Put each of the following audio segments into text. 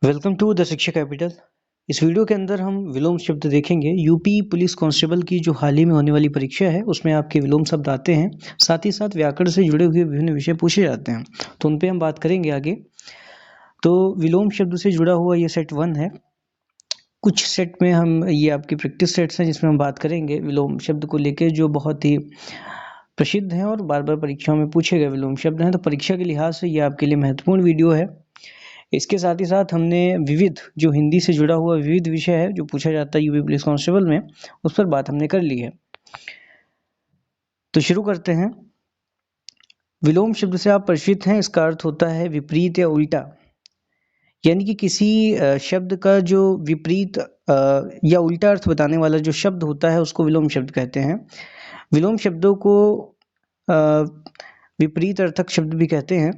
Welcome to the शिक्षा capital. इस video के अंदर हम विलोम शब्द देखेंगे। यूपी पुलिस कांस्टेबल की जो हाल ही में होने वाली परीक्षा है उसमें आपके विलोम शब्द आते हैं, साथ ही साथ व्याकरण से जुड़े हुए विभिन्न विषय पूछे जाते हैं, तो उन पे हम बात करेंगे आगे। तो विलोम शब्द से जुड़ा हुआ ये सेट 1 है। कुछ सेट में हम ये आपकी प्रैक्टिस सेट्स हैं जिसमें हम बात करेंगे विलोम शब्द को लेकर, जो बहुत ही प्रसिद्ध हैं और बार बार परीक्षाओं में पूछे गए विलोम शब्द हैं। तो परीक्षा के लिहाज से ये आपके लिए महत्वपूर्ण वीडियो है। इसके साथ ही साथ हमने विविध, जो हिंदी से जुड़ा हुआ विविध विषय है जो पूछा जाता है यूपी पुलिस कांस्टेबल में, उस पर बात हमने कर ली है। तो शुरू करते हैं। विलोम शब्द से आप परिचित हैं। इसका अर्थ होता है विपरीत या उल्टा, यानी कि किसी शब्द का जो विपरीत या उल्टा अर्थ बताने वाला जो शब्द होता है उसको विलोम शब्द कहते हैं। विलोम शब्दों को अ, विपरीत अर्थक शब्द भी कहते हैं।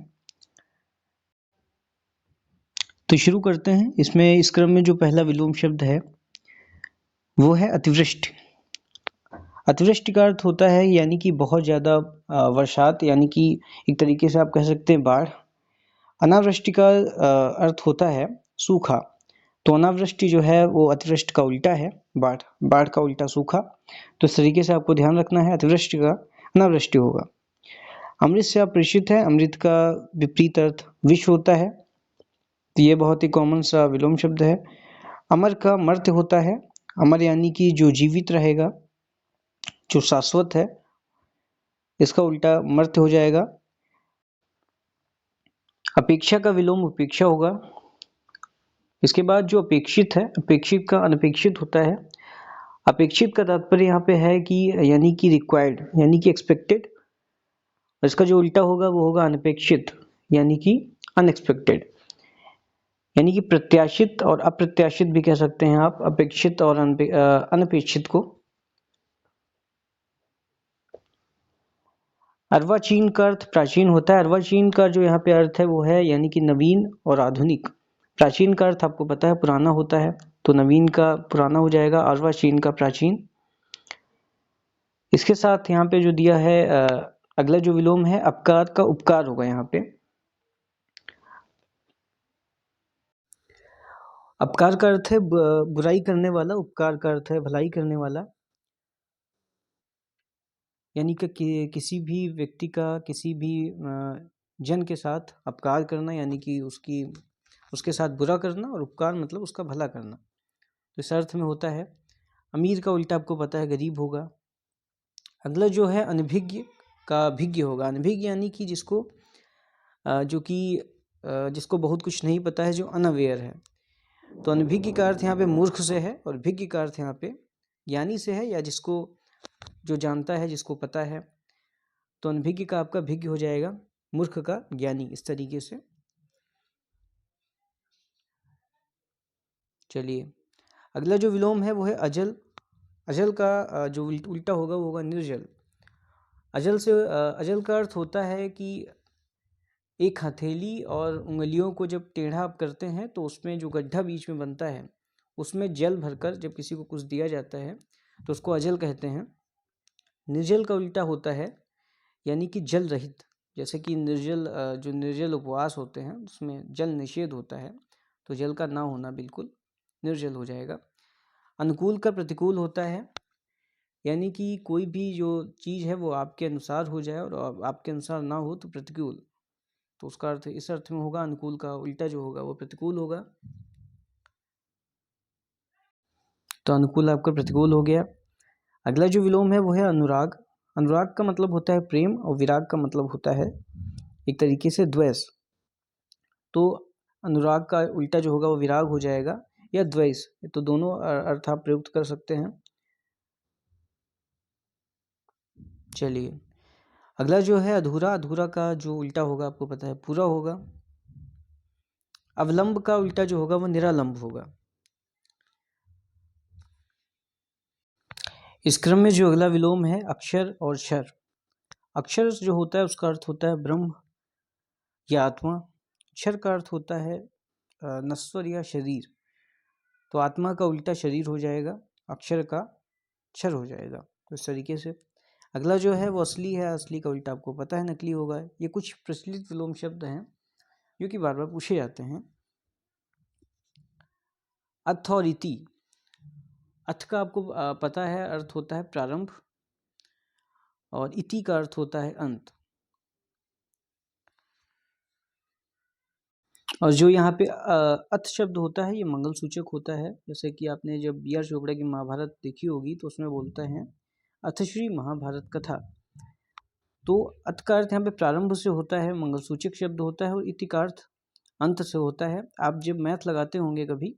तो शुरू करते हैं। इसमें इस क्रम में जो पहला विलोम शब्द है वो है अतिवृष्टि। अतिवृष्टि का अर्थ होता है यानी कि बहुत ज़्यादा वर्षात, यानी कि एक तरीके से आप कह सकते हैं बाढ़। अनावृष्टि का अर्थ होता है सूखा। तो अनावृष्टि जो है वो अतिवृष्टि का उल्टा है, बाढ़। बाढ़ का उल्टा सूखा। तो इस तरीके से आपको ध्यान रखना है, अतिवृष्टि का अनावृष्टि होगा। अमृत से आप परिचित हैं। अमृत का विपरीत अर्थ विष होता है, तो ये बहुत ही कॉमन सा विलोम शब्द है। अमर का मर्त्य होता है। अमर यानी कि जो जीवित रहेगा, जो शाश्वत है, इसका उल्टा मर्त्य हो जाएगा। अपेक्षा का विलोम उपेक्षा होगा। इसके बाद जो अपेक्षित है, अपेक्षित का अनपेक्षित होता है। अपेक्षित का तात्पर्य यहाँ पे है कि यानी कि रिक्वायर्ड, यानी कि एक्सपेक्टेड। और इसका जो उल्टा होगा वो होगा अनपेक्षित, यानी कि अनएक्सपेक्टेड। यानी कि प्रत्याशित और अप्रत्याशित भी कह सकते हैं आप, अपेक्षित और अनपेक्षित को। अर्वाचीन का अर्थ प्राचीन होता है। अर्वाचीन का जो यहाँ पे अर्थ है वो है यानी कि नवीन और आधुनिक। प्राचीन का अर्थ आपको पता है पुराना होता है, तो नवीन का पुराना हो जाएगा, अर्वाचीन का प्राचीन। इसके साथ यहाँ पे जो दिया है अगला जो विलोम है अपकार का उपकार होगा। यहाँ पे अपकार का अर्थ है बुराई करने वाला, उपकार का अर्थ है भलाई करने वाला। यानी कि किसी भी व्यक्ति का किसी भी जन के साथ अपकार करना, यानी कि उसके साथ बुरा करना, और उपकार मतलब उसका भला करना, तो इस अर्थ में होता है। अमीर का उल्टा आपको पता है गरीब होगा। अगला जो है अनभिज्ञ का भिज्ञ होगा। अनभिज्ञ यानी कि जिसको बहुत कुछ नहीं पता है, जो अनअवेयर है। तो अनभिज्ञ का अर्थ यहाँ पे मूर्ख से है, और भिज्ञ का अर्थ यहाँ पे ज्ञानी से है, या जिसको जो जानता है, जिसको पता है। तो अनभिज्ञ का आपका भिज्ञ हो जाएगा, मूर्ख का ज्ञानी, इस तरीके से। चलिए, अगला जो विलोम है वो है अजल। अजल का जो उल्टा होगा वो होगा निर्जल। अजल का अर्थ होता है कि एक हथेली और उंगलियों को जब टेढ़ा आप करते हैं तो उसमें जो गड्ढा बीच में बनता है, उसमें जल भरकर जब किसी को कुछ दिया जाता है तो उसको अजल कहते हैं। निर्जल का उल्टा होता है यानी कि जल रहित। जैसे कि जो निर्जल उपवास होते हैं उसमें जल निषेध होता है, तो जल का ना होना बिल्कुल निर्जल हो जाएगा। अनुकूल का प्रतिकूल होता है, यानी कि कोई भी जो चीज़ है वो आपके अनुसार हो जाए और आपके अनुसार ना हो तो प्रतिकूल। तो उसका अर्थ इस अर्थ में होगा, अनुकूल का उल्टा जो होगा वो प्रतिकूल होगा। तो अनुकूल आपका प्रतिकूल हो गया। अगला जो विलोम है वो है अनुराग। अनुराग का मतलब होता है प्रेम, और विराग का मतलब होता है एक तरीके से द्वेष। तो अनुराग का उल्टा जो होगा वो विराग हो जाएगा, या द्वेष। तो दोनों अर्थ आप प्रयुक्त कर सकते हैं। चलिए, अगला जो है अधूरा। अधूरा का जो उल्टा होगा आपको पता है पूरा होगा। अवलंब का उल्टा जो होगा वो निरालंब होगा। इस क्रम में जो अगला विलोम है अक्षर और क्षर। अक्षर जो होता है उसका अर्थ होता है ब्रह्म या आत्मा। क्षर का अर्थ होता है नश्वर या शरीर। तो आत्मा का उल्टा शरीर हो जाएगा, अक्षर का क्षर हो जाएगा। तो इस तरीके से अगला जो है वो असली है। असली का उल्टा आपको पता है नकली होगा। ये कुछ प्रचलित विलोम शब्द हैं जो कि बार बार पूछे जाते हैं। अथ और इति। अथ का आपको पता है अर्थ होता है प्रारंभ, और इति का अर्थ होता है अंत। और जो यहाँ पे अथ शब्द होता है ये मंगल सूचक होता है। जैसे कि आपने जब बी आर चोपड़ा की महाभारत देखी होगी तो उसमें बोलते हैं अथ श्री महाभारत कथा। तो अथ का अर्थ यहाँ पे प्रारंभ से होता है, मंगल सूचक शब्द होता है, और इति का अर्थ अंत से होता है। आप जब मैथ लगाते होंगे कभी,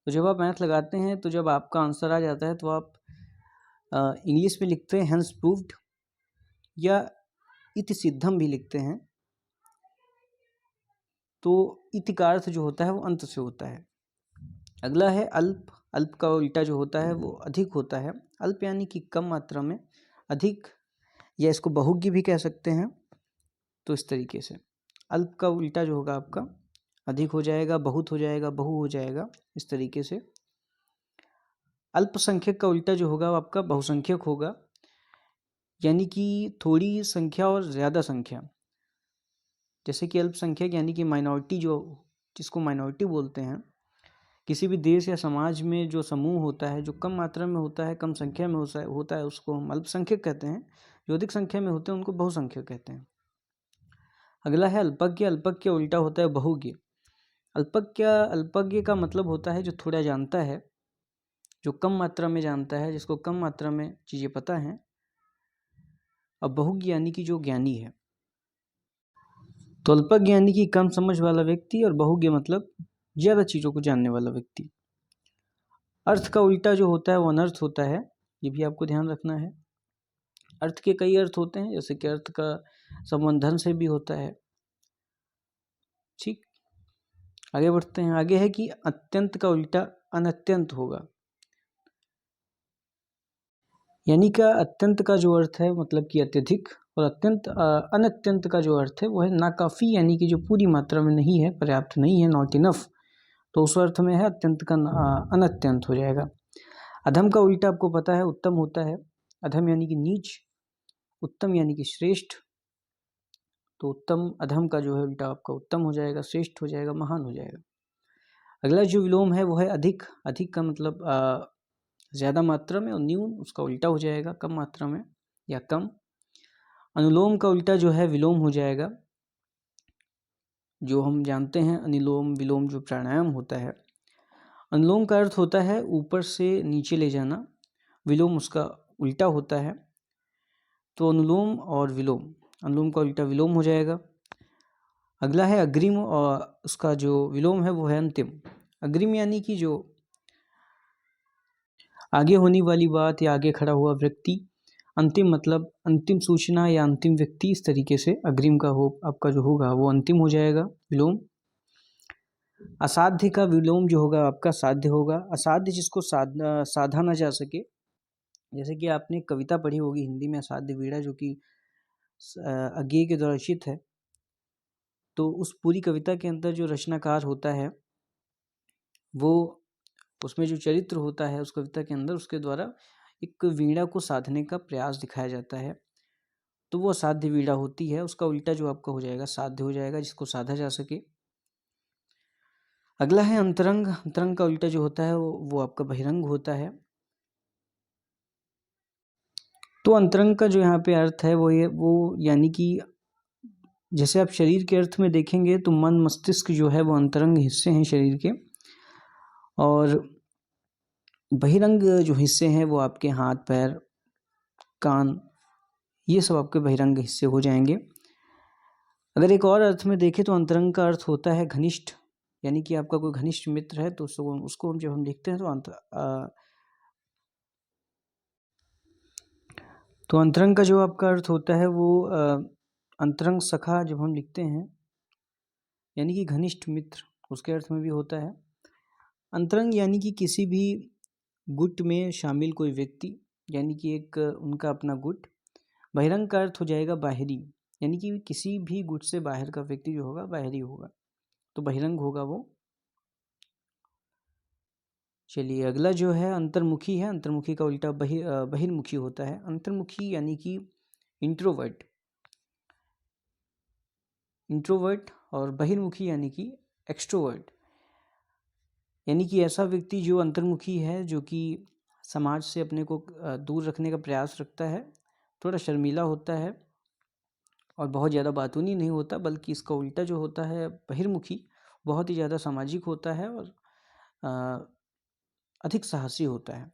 तो जब आप मैथ लगाते हैं तो जब आपका आंसर आ जाता है तो आप इंग्लिश में लिखते हैं हेंस प्रूव्ड, या इति सिद्धम भी लिखते हैं। तो इति का अर्थ जो होता है वो अंत से होता है। अगला है अल्प। अल्प का उल्टा जो होता है वो अधिक होता है। अल्प यानी कि कम मात्रा में, अधिक, या इसको बहुज्ञ भी कह सकते हैं। तो इस तरीके से अल्प का उल्टा जो होगा आपका अधिक हो जाएगा, बहुत हो जाएगा, बहु हो जाएगा, इस तरीके से। अल्पसंख्यक का उल्टा जो होगा वो आपका बहुसंख्यक होगा, यानी कि थोड़ी संख्या और ज़्यादा संख्या। जैसे कि अल्पसंख्यक यानी कि माइनॉरिटी, जो जिसको माइनॉरिटी बोलते हैं, किसी भी देश या समाज में जो समूह होता है जो कम मात्रा में होता है, कम संख्या में होता है, उसको हम अल्पसंख्यक कहते हैं। जो अधिक संख्या में होते हैं उनको बहुसंख्यक कहते हैं। अगला है अल्पज्ञ। अल्पज्ञ उल्टा होता है बहुज्ञ। अल्पज्ञ का मतलब होता है जो थोड़ा जानता है, जो कम मात्रा में जानता है, जिसको कम मात्रा में चीज़ें पता हैं। और बहुज्ञ यानी कि जो ज्ञानी है। तो अल्पज्ञ यानी कि कम समझ वाला व्यक्ति, और बहुज्ञ मतलब ज़्यादा चीज़ों को जानने वाला व्यक्ति। अर्थ का उल्टा जो होता है वो अनर्थ होता है, ये भी आपको ध्यान रखना है। अर्थ के कई अर्थ होते हैं, जैसे कि अर्थ का संबंध धन से भी होता है। ठीक, आगे बढ़ते हैं। आगे है कि अत्यंत का उल्टा अनत्यंत होगा। यानी कि अत्यंत का जो अर्थ है मतलब कि अत्यधिक, और अनत्यंत का जो अर्थ है वो है नाकाफी, यानी कि जो पूरी मात्रा में नहीं है, पर्याप्त नहीं है, नॉट इनफ। तो उस अर्थ में है अत्यंत का अनत्यंत हो जाएगा। अधम का उल्टा आपको पता है उत्तम होता है। अधम यानी कि नीच, उत्तम यानी कि श्रेष्ठ। तो उत्तम, अधम का जो है उल्टा आपका उत्तम हो जाएगा, श्रेष्ठ हो जाएगा, महान हो जाएगा। अगला जो विलोम है वो है अधिक। अधिक का मतलब ज़्यादा मात्रा में, और न्यून उसका उल्टा हो जाएगा कम मात्रा में या कम। अनुलोम का उल्टा जो है विलोम हो जाएगा। जो हम जानते हैं अनुलोम विलोम जो प्राणायाम होता है, अनुलोम का अर्थ होता है ऊपर से नीचे ले जाना, विलोम उसका उल्टा होता है। तो अनुलोम और विलोम, अनुलोम का उल्टा विलोम हो जाएगा। अगला है अग्रिम, और उसका जो विलोम है वो है अंतिम। अग्रिम यानी कि जो आगे होने वाली बात या आगे खड़ा हुआ व्यक्ति। अंतिम मतलब अंतिम सूचना या अंतिम व्यक्ति, इस तरीके से अग्रिम का हो आपका जो होगा वो अंतिम हो जाएगा विलोम। असाध्य का विलोम जो होगा आपका साध्य होगा। असाध्य जिसको साधा ना जा सके। जैसे कि आपने कविता पढ़ी होगी हिंदी में असाध्य वीणा, जो कि अज्ञेय के द्वारा रचित है। तो उस पूरी कविता के अंदर जो रचनाकार होता है वो, उसमें जो चरित्र होता है उस कविता के अंदर, उसके द्वारा एक वीणा को साधने का प्रयास दिखाया जाता है। तो वो असाध्य वीणा होती है। उसका उल्टा जो आपका हो जाएगा साध्य हो जाएगा, जिसको साधा जा सके। अगला है अंतरंग। अंतरंग का उल्टा जो होता है वो आपका बहिरंग होता है। तो अंतरंग का जो यहाँ पे अर्थ है वो यानी कि जैसे आप शरीर के अर्थ में देखेंगे तो मन मस्तिष्क जो है वो अंतरंग हिस्से हैं शरीर के, और बहिरंग जो हिस्से हैं वो आपके हाथ पैर कान, ये सब आपके बहिरंग हिस्से हो जाएंगे। अगर एक और अर्थ में देखें तो अंतरंग का अर्थ होता है घनिष्ठ, यानी कि आपका कोई घनिष्ठ मित्र है तो उसको जब हम लिखते हैं तो अंतरंग का जो आपका अर्थ होता है वो अंतरंग सखा जब हम लिखते हैं, यानी कि घनिष्ठ मित्र, उसके अर्थ में भी होता है। अंतरंग यानी कि किसी भी गुट में शामिल कोई व्यक्ति, यानी कि एक उनका अपना गुट। बहिरंग का अर्थ हो जाएगा बाहरी, यानी कि किसी भी गुट से बाहर का व्यक्ति जो होगा बाहरी होगा, तो बहिरंग होगा वो। चलिए अगला जो है अंतर्मुखी है। अंतर्मुखी का उल्टा बहिर्मुखी होता है। अंतर्मुखी यानी कि इंट्रोवर्ट, और बहिर्मुखी यानी कि एक्सट्रोवर्ट। यानी कि ऐसा व्यक्ति जो अंतर्मुखी है, जो कि समाज से अपने को दूर रखने का प्रयास रखता है, थोड़ा शर्मीला होता है और बहुत ज़्यादा बातूनी नहीं होता, बल्कि इसका उल्टा जो होता है बहिर्मुखी, बहुत ही ज़्यादा सामाजिक होता है और अधिक साहसी होता है।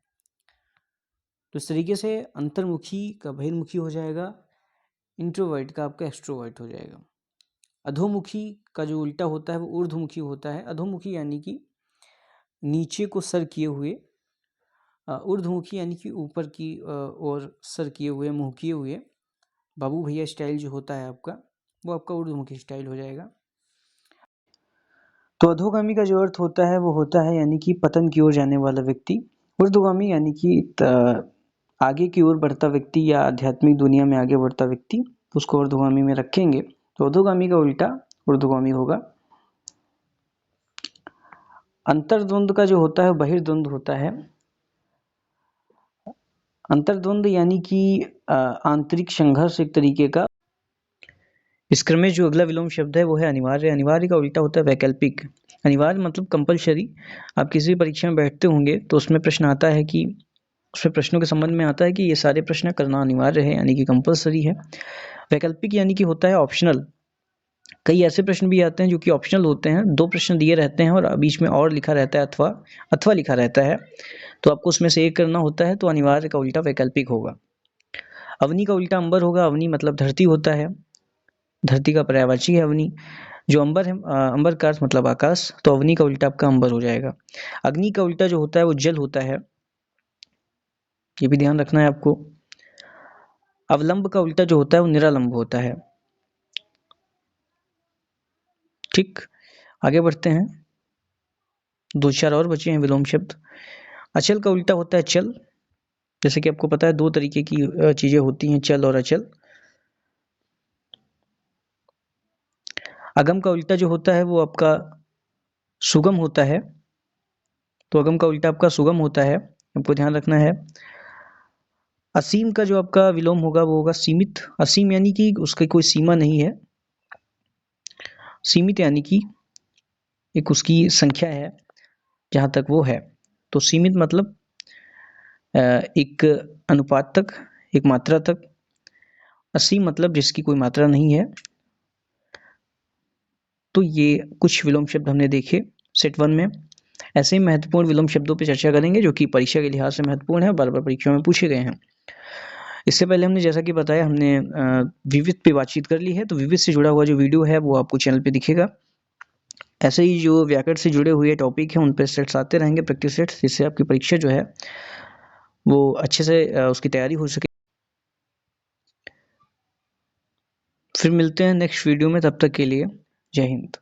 तो इस तरीके से अंतर्मुखी का बहिर्मुखी हो जाएगा, इंट्रोवर्ट का आपका एक्सट्रोवर्ट हो जाएगा। अधोमुखी का जो उल्टा होता है वो ऊर्ध्वमुखी होता है। अधोमुखी यानी कि नीचे को सर किए हुए, ऊर्ध्वमुखी यानी कि ऊपर की ओर सर किए हुए, मुँह किए हुए। बाबू भैया स्टाइल जो होता है आपका, वो आपका ऊर्ध्वमुखी स्टाइल हो जाएगा। तो अधोगामी का जो अर्थ होता है वो होता है यानी कि पतन की ओर जाने वाला व्यक्ति। ऊर्ध्वगामी यानी कि आगे की ओर बढ़ता व्यक्ति या आध्यात्मिक दुनिया में आगे बढ़ता व्यक्ति, उसको ऊर्ध्वगामी में रखेंगे। तो अधोगामी का उल्टा ऊर्ध्वगामी होगा। अंतर्द्वंद का जो होता है बहिर्द्वंद होता है। अंतर्द्वंद यानी कि आंतरिक संघर्ष एक तरीके का। इस क्रम में जो अगला विलोम शब्द है वो है अनिवार्य। अनिवार्य का उल्टा होता है वैकल्पिक। अनिवार्य मतलब कंपलसरी। आप किसी भी परीक्षा में बैठते होंगे तो उसमें प्रश्न आता है कि, उसमें प्रश्नों के संबंध में आता है कि ये सारे प्रश्न करना अनिवार्य है, यानी कि कंपलसरी है। वैकल्पिक यानी कि होता है ऑप्शनल। कई ऐसे प्रश्न भी आते हैं जो कि ऑप्शनल होते हैं, 2 प्रश्न दिए रहते हैं और बीच में और लिखा रहता है अथवा लिखा रहता है, तो आपको उसमें से एक करना होता है, तो अनिवार्य का उल्टा वैकल्पिक होगा। अवनी का उल्टा अंबर होगा। अवनी मतलब धरती होता है, धरती का पर्यायवाची है अवनी। जो अंबर है, अंबर का अर्थ मतलब आकाश, तो अवनी का उल्टा आपका अंबर हो जाएगा। अग्नि का उल्टा जो होता है वो जल होता है, ये भी ध्यान रखना है आपको। अवलंब का उल्टा जो होता है वो निरालंब होता है। ठीक, आगे बढ़ते हैं। 2-4 और बचे हैं विलोम शब्द। अचल का उल्टा होता है चल। जैसे कि आपको पता है 2 तरीके की चीजें होती हैं, चल और अचल। अगम का उल्टा जो होता है वो आपका सुगम होता है, तो अगम का उल्टा आपका सुगम होता है, आपको ध्यान रखना है। असीम का जो आपका विलोम होगा वो होगा सीमित। असीम यानी कि उसकी कोई सीमा नहीं है। सीमित यानी कि एक उसकी संख्या है जहाँ तक वो है, तो सीमित मतलब एक अनुपात तक, एक मात्रा तक। असीम मतलब जिसकी कोई मात्रा नहीं है। तो ये कुछ विलोम शब्द हमने देखे सेट 1 में। ऐसे ही महत्वपूर्ण विलोम शब्दों पे चर्चा करेंगे जो कि परीक्षा के लिहाज से महत्वपूर्ण है, बार-बार परीक्षा में पूछे गए हैं। इससे पहले हमने जैसा कि बताया, हमने विविध पे बातचीत कर ली है, तो विविध से जुड़ा हुआ जो वीडियो है वो आपको चैनल पे दिखेगा। ऐसे ही जो व्याकरण से जुड़े हुए टॉपिक हैं उन पे सेट्स आते रहेंगे, प्रैक्टिस सेट्स, जिससे आपकी परीक्षा जो है वो अच्छे से उसकी तैयारी हो सके। फिर मिलते हैं नेक्स्ट वीडियो में, तब तक के लिए जय हिंद।